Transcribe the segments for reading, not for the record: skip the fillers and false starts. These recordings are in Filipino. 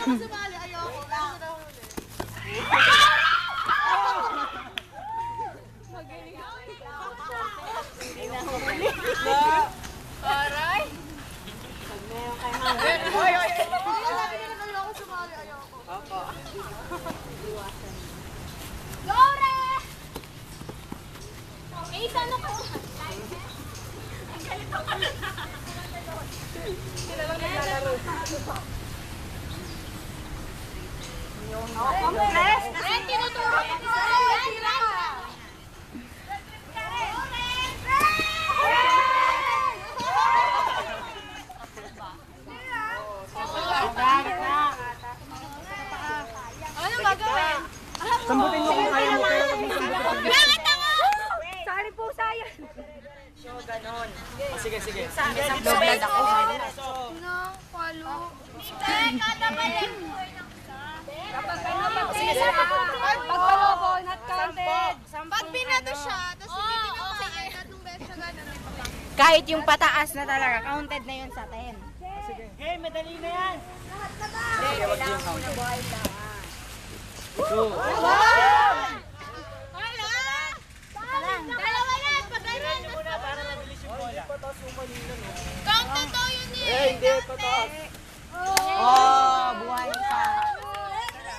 ako sumali, ayoko. Ayoko na huli. Magaling ako. Hindi na huli. Aray! Pag meron kayo hanggang. Hoy! Sabi nila ayoko sumali, ayoko. Opo. Lore! Eh, tanong ko. Ang galit ako na. Sila lang naglalaro. Complex! Ren, tinuturo ko ko! Ano gagawin? Sambutin mo kung kaya mo kayo. Bakit ako? Sari po sayang. So, ganon. Sige. Sa vlog ako. No, palo. Kada mali. Pagpaloko, not counted. Pag binato siya, tapos hindi pinatayin, tatlong beses siya ganun. Kahit yung pataas na talaga, counted na yun sa 10. Okay, madali na yan. Sige, wag yung count. Two. Hala! Dalawa yan! Pag ganyan, Muna para mabilis yung bola. counted daw yun eh! Hindi, pataas. Oh, buhay pa.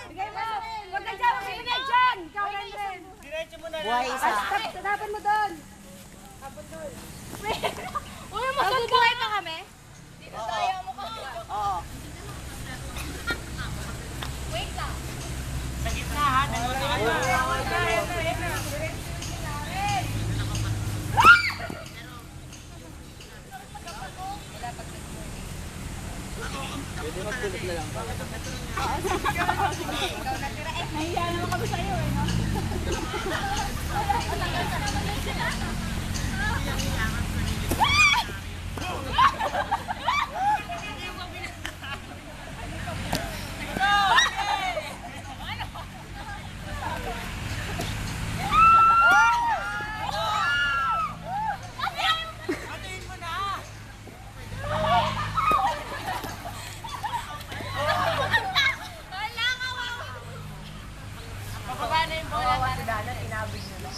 Bigay mo! Huwag ka dyan, bigay dyan. Ikaw rin rin. Diretso mo na lang. Buhay isa. Tatapan mo doon! Uy, magbubuhay pa kami? Dito tayo mo ka. Oo. Wait lang. Sa gitna ha, dalawa na kayo. Pwede magtulog na lang. Nahiya naman kami sa'yo eh, no? Pababa na yung bola. Inabig na lang.